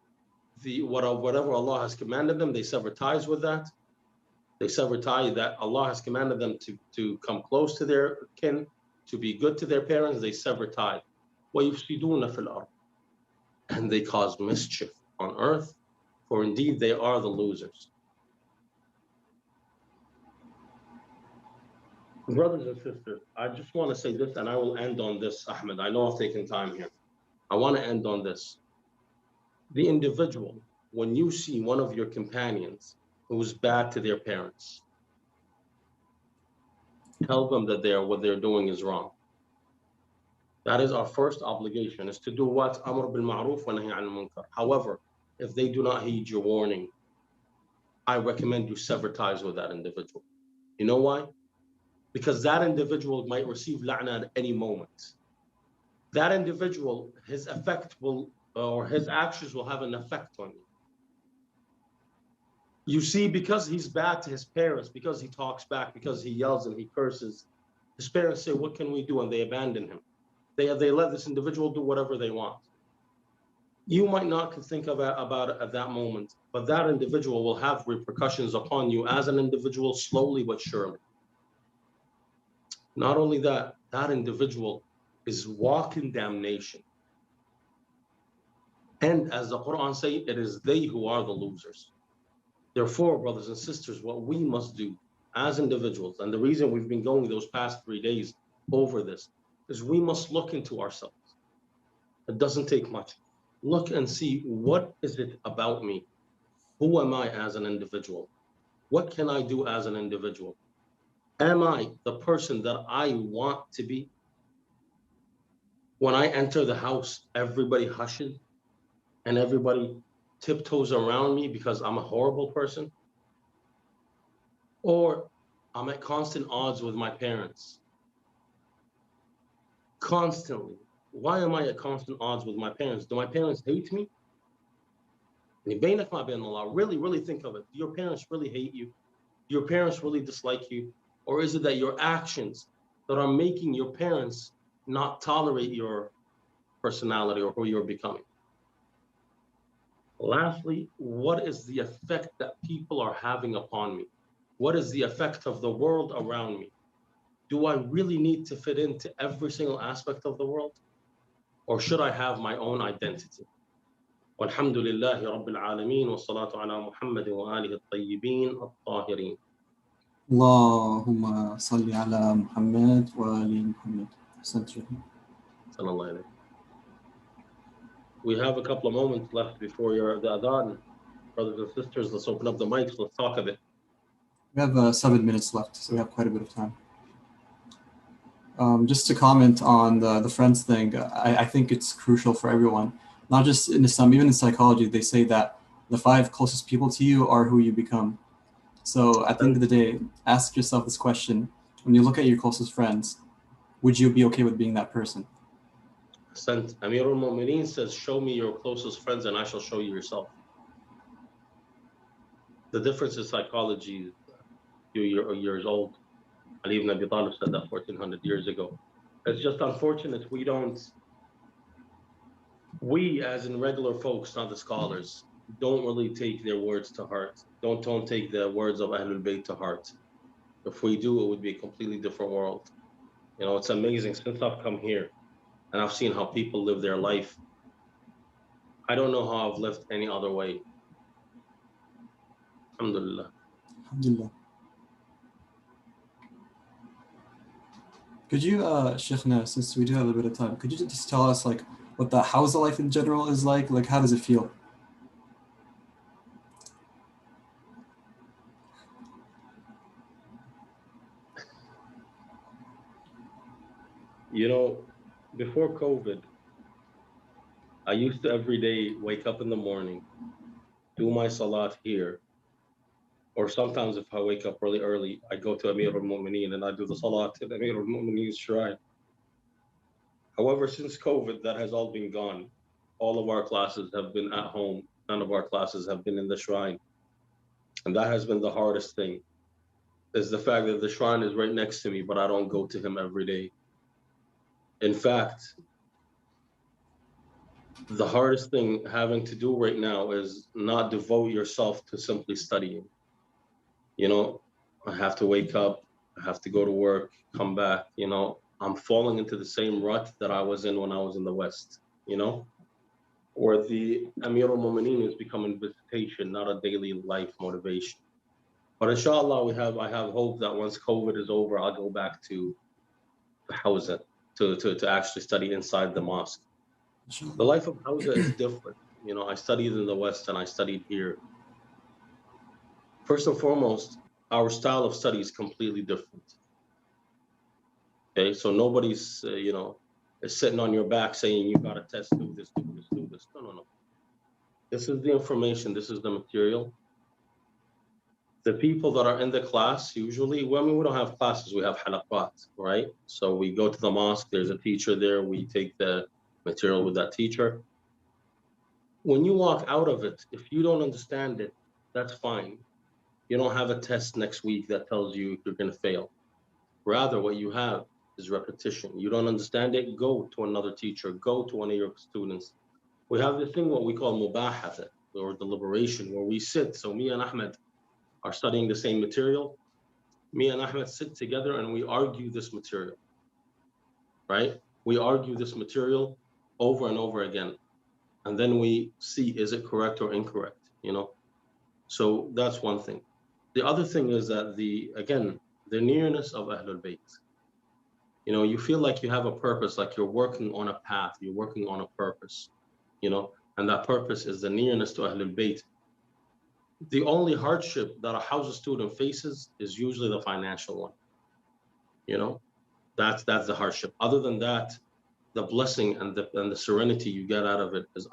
whatever Allah has commanded them, they sever ties with that. They sever ties that Allah has commanded them to come close to their kin, to be good to their parents. They sever ties. وَيُفْسِدُونَ فِي الْأَرْضِ, and they cause mischief on earth, for indeed they are the losers. Brothers and sisters, I just want to say this, and I will end on this, Ahmed. I know I've taken time here. I want to end on this. The individual, when you see one of your companions who's bad to their parents, tell them that what they're doing is wrong. That is our first obligation, is to do what? Amr bil ma'ruf wa nahy anil munkar. However, if they do not heed your warning, I recommend you sever ties with that individual. You know why? Because that individual might receive la'na at any moment. That individual, his effect will, or his actions will have an effect on you. You see, because he's bad to his parents, because he talks back, because he yells and he curses, his parents say, what can we do? And they abandon him. They let this individual do whatever they want. You might not think about it at that moment, but that individual will have repercussions upon you as an individual, slowly but surely. Not only that, that individual is walking damnation. And as the Quran says, it is they who are the losers. Therefore, brothers and sisters, what we must do as individuals, and the reason we've been going those past 3 days over this, is we must look into ourselves. It doesn't take much. Look and see, what is it about me? Who am I as an individual? What can I do as an individual? Am I the person that I want to be? When I enter the house, everybody hushes and everybody tiptoes around me because I'm a horrible person? Or I'm at constant odds with my parents? Constantly. Why am I at constant odds with my parents? Do my parents hate me? Really, really think of it. Do your parents really hate you? Do your parents really dislike you? Or is it that your actions that are making your parents not tolerate your personality or who you're becoming? Lastly, what is the effect that people are having upon me? What is the effect of the world around me? Do I really need to fit into every single aspect of the world? Or should I have my own identity? والحمد لله رب العالمين والصلاة على محمد وآله الطيبين الطاهرين. اللهم صل على محمد وآل محمد. صلى الله عليه. We have a couple of moments left before the adhan. Brothers and sisters, let's open up the mics. Let's talk a bit. We have 7 minutes left, so we have quite a bit of time. Just to comment on the friends thing, I think it's crucial for everyone. Not just in Islam, even in psychology, they say that the 5 closest people to you are who you become. So at the end of the day, ask yourself this question. When you look at your closest friends, would you be okay with being that person? Amir al-Mu'mineen says, show me your closest friends and I shall show you yourself. The difference in psychology is a few years old. Ali ibn Abi Talib said that 1400 years ago. It's just unfortunate we as in regular folks, not the scholars, don't really take their words to heart. Don't take the words of Ahlul Bayt to heart. If we do, it would be a completely different world. You know, it's amazing. Since I've come here and I've seen how people live their life, I don't know how I've lived any other way. Alhamdulillah. Alhamdulillah. Could you, Sheikhna, since we do have a bit of time, could you just tell us like what the Hausa life in general is like? Like, how does it feel? You know, before COVID, I used to every day wake up in the morning, do my salat here, or sometimes if I wake up really early, I go to Amir al-Mu'mineen and I do the salat at Amir al-Mu'mineen's shrine. However, since COVID, that has all been gone. All of our classes have been at home. None of our classes have been in the shrine. And that has been the hardest thing, is the fact that the shrine is right next to me, but I don't go to him every day. In fact, the hardest thing having to do right now is not devote yourself to simply studying. You know, I have to wake up, I have to go to work, come back, you know. I'm falling into the same rut that I was in when I was in the West, you know, where the Amir al-Mu'mineen is becoming visitation, not a daily life motivation. But inshallah, I have hope that once COVID is over, I'll go back to Hausa to actually study inside the mosque. The life of Hausa is different. You know, I studied in the West and I studied here. First and foremost, our style of study is completely different. Okay, so nobody's, you know, is sitting on your back saying, you got a test, do this, do this, do this. No. This is the information, this is the material. The people that are in the class, usually, well, I mean, we don't have classes, we have halaqat, right? So we go to the mosque, there's a teacher there, we take the material with that teacher. When you walk out of it, if you don't understand it, that's fine. You don't have a test next week that tells you you're going to fail. Rather, what you have is repetition. You don't understand it, go to another teacher, go to one of your students. We have this thing, what we call mubahatha, or deliberation, where we sit. So me and Ahmed are studying the same material. Me and Ahmed sit together and we argue this material, right? We argue this material over and over again. And then we see, is it correct or incorrect, you know? So that's one thing. The other thing is that the nearness of Ahlul Bayt. You know, you feel like you have a purpose, like you're working on a path, you're working on a purpose, you know, and that purpose is the nearness to Ahlul Bayt. The only hardship that a Hawza student faces is usually the financial one. You know, that's the hardship. Other than that, the blessing and the serenity you get out of it is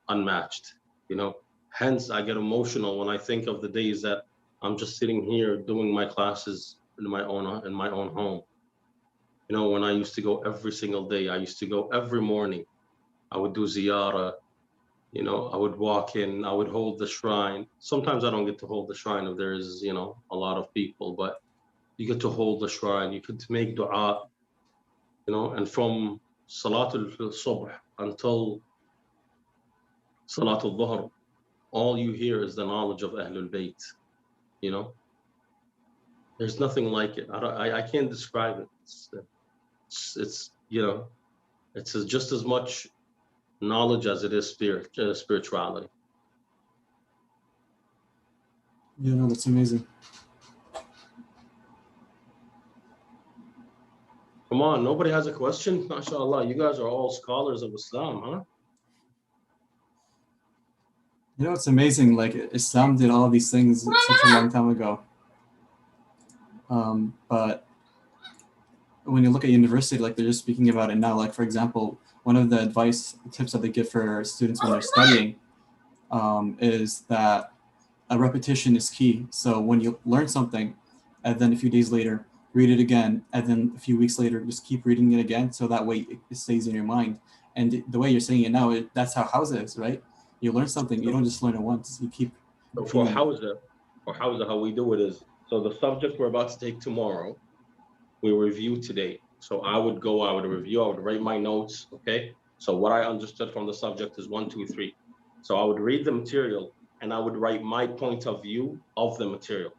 unmatched. You know, hence I get emotional when I think of the days that I'm just sitting here doing my classes in my own home. You know, when I used to go every single day, I used to go every morning. I would do ziyarah. You know, I would walk in, I would hold the shrine. Sometimes I don't get to hold the shrine if there's, you know, a lot of people, but you get to hold the shrine, you get to make dua, you know, and from Salatul Subh until Salatul Dhuhr, all you hear is the knowledge of Ahlul Bayt, you know. There's nothing like it. I can't describe it. It's you know, it's just as much knowledge as it is spirituality. Yeah, no, that's amazing. Come on, nobody has a question? MashaAllah, you guys are all scholars of Islam, huh? You know, it's amazing. Like Islam did all these things such a long time ago. But when you look at university, like they're just speaking about it now. Like for example, one of the tips that they give for students when they're studying is that a repetition is key. So when you learn something, and then a few days later, read it again, and then a few weeks later, just keep reading it again. So that way it stays in your mind. And the way you're saying it now, that's how Hawza is, right? You learn something, you don't just learn it once. You keep. So for Hawza, how we do it is, so the subject we're about to take tomorrow, we review today. So I would review, I would write my notes, okay? So what I understood from the subject is 1, 2, 3. So I would read the material and I would write my point of view of the material,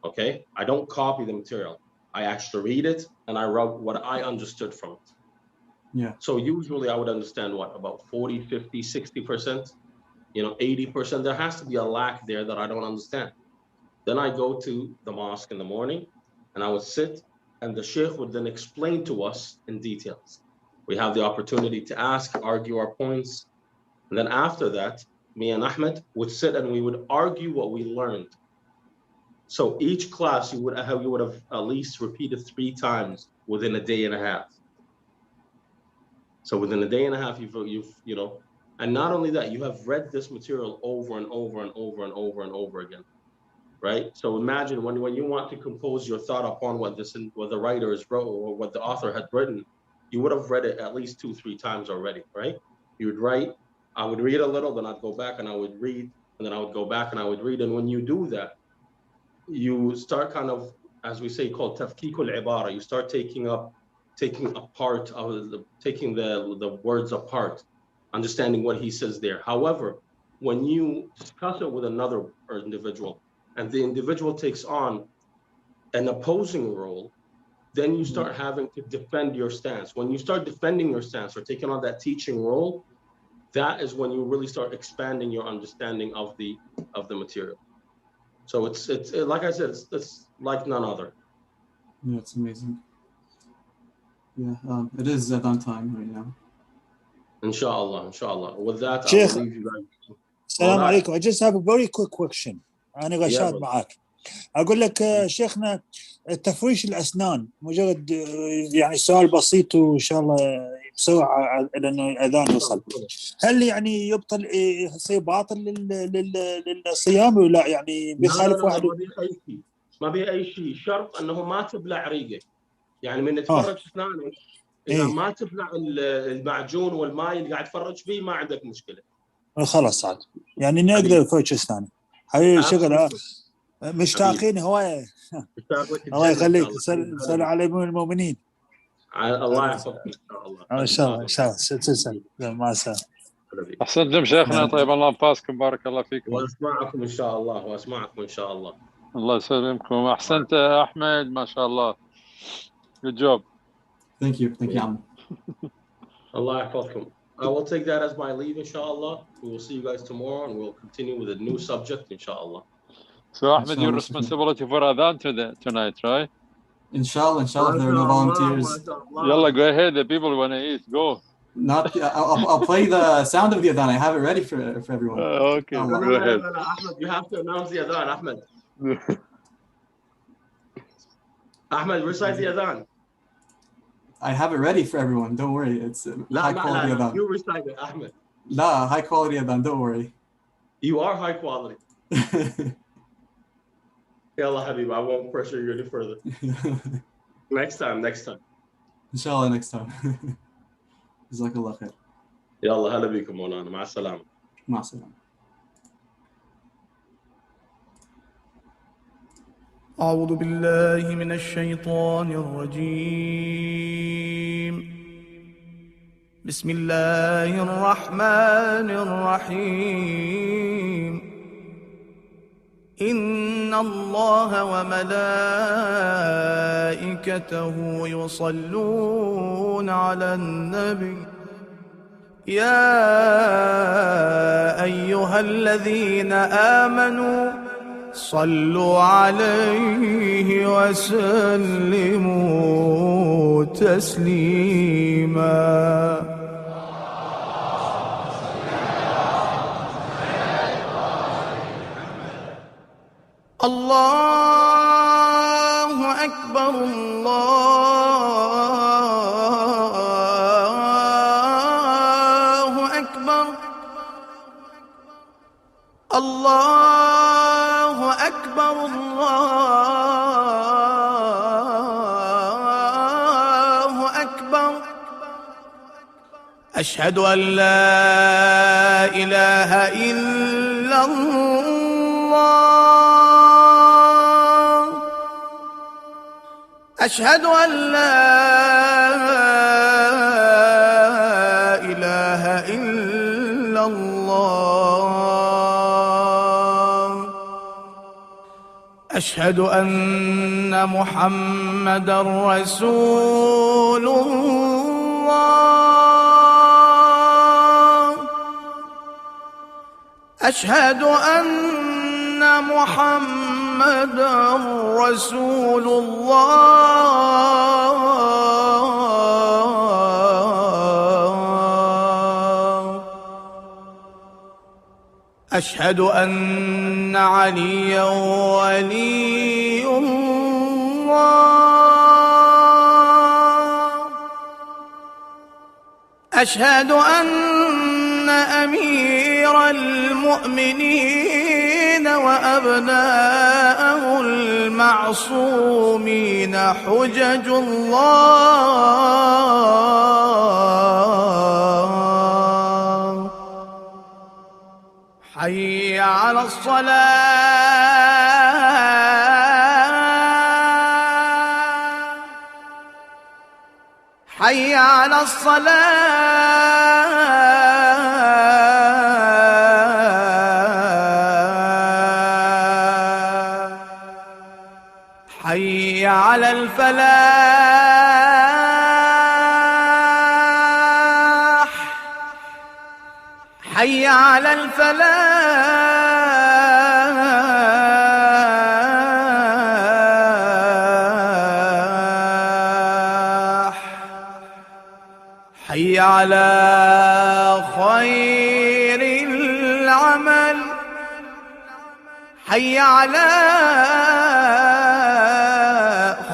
okay? I don't copy the material. I actually read it and I wrote what I understood from it. Yeah. So usually I would understand what, about 40, 50, 60%, you know, 80%. There has to be a lack there that I don't understand. Then I go to the mosque in the morning and I would sit and the sheikh would then explain to us in details. We have the opportunity to ask, argue our points. And then after that, me and Ahmed would sit and we would argue what we learned. So each class you would have at least repeated 3 times within a day and a half. So within a day and a half, you've you know, and not only that, you have read this material over and over and over and over and over again, right? So imagine when you want to compose your thought upon what the writers wrote or what the author had written, you would have read it at least 2, 3 times already, right? You would write, I would read a little, then I'd go back and I would read, and then I would go back and I would read. And when you do that, you start kind of, as we say, called tafkikul ibara. You start taking the words apart, understanding what he says there. However, when you discuss it with another individual and the individual takes on an opposing role, then you start having to defend your stance. When you start defending your stance or taking on that teaching role, that is when you really start expanding your understanding of the material. So it's like I said, it's like none other. Yeah, it's amazing. Yeah, it is Adhan time right now. Inshallah. With that, Sheikh, I will leave you guys. السلام عليكم. I just have a very quick question. أنا غشاد Yeah, معاك. أقول لك شيخنا تفريش الأسنان مجرد يعني سؤال بسيط وإن شاء الله بسرعة لأنه الأذان يوصل. هل يعني يبطل يصير باطل للصيام ولا يعني بيخالف واحد؟ ما بيه أي شيء. شرط أنه ما تبلع ريقك. يعني من تفرج أسنانك إذا ما تبلع المعجون والماء اللي قاعد تفرج فيه ما عندك مشكلة. خلاص عاد يعني نقدر نفرج أسناني. هاي شغلة مشتاقين هوايه. مشتاق لك الله الجنة يخليك. إن شاء الله. سل على المؤمنين. الله يحفظك ان شاء الله. ان شاء الله ان شاء الله. تسلم. مع السلامه. احسنتم شيخنا، طيب الله انفاسكم، بارك الله فيكم. واسمعكم ان شاء الله، واسمعكم ان شاء الله. الله يسلمكم. احسنت يا احمد، ما شاء الله. Good job. Thank you عم. Allah يحفظكم. I will take that as my leave, inshallah. We will see you guys tomorrow and we'll continue with a new subject, inshallah. So Ahmed, your responsibility for adhan tonight, right? Inshallah, if there are no volunteers. Yalla, go ahead. The people want to eat. Go. I'll play the sound of the adhan. I have it ready for everyone. Okay, go ahead. Ahmed, you have to announce the adhan, Ahmed. Ahmed, recite the adhan. I have it ready for everyone. Don't worry. It's high quality adhan. You recite it, Ahmed. High quality adhan. Don't worry. You are high quality. Yalla Habib, I won't pressure you any further. Next time. Inshallah, next time. Jazakallah khair. Yalla, هلا بكم مولانا. مع السلامة. مع السلامة. أعوذ بالله من الشيطان الرجيم. بسم الله الرحمن الرحيم. إن الله وملائكته يصلون على النبي يا أيها الذين آمنوا صلوا عليه وسلموا تسليما. الله أكبر الله أكبر الله أكبر الله أكبر. أشهد أن لا إله إلا الله. أشهد أن لا إله إلا الله. أشهد أن محمدًا رسول الله. أشهد أن محمدًا رسول الله. أشهد أن عليًا ولي الله. أشهد أن أمير المؤمنين وأبناءه المعصومين حجج الله. حي على الصلاة. حي على الصلاة. حي على الفلاح. حي على الفلاح. حي على خير العمل. حي على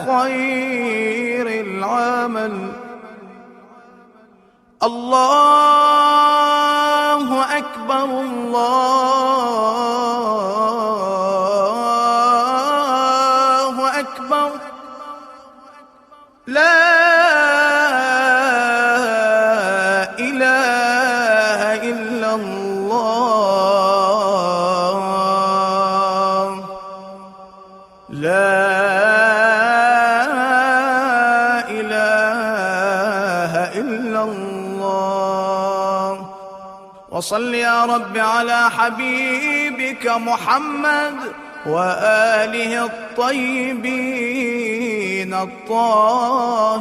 خير العمل. الله أكبر الله أكبر. لا إله إلا الله. وصل يا رب على حبيبك محمد وآله الطيبين الطاهرين.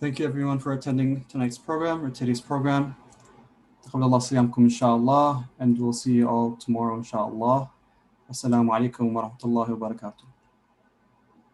Thank you everyone for attending tonight's program or today's program. تقبل الله صيامكم إن شاء الله, and we'll see you all tomorrow إن شاء الله. Assalamu alaikum wa rahmatullahi wa barakatuh.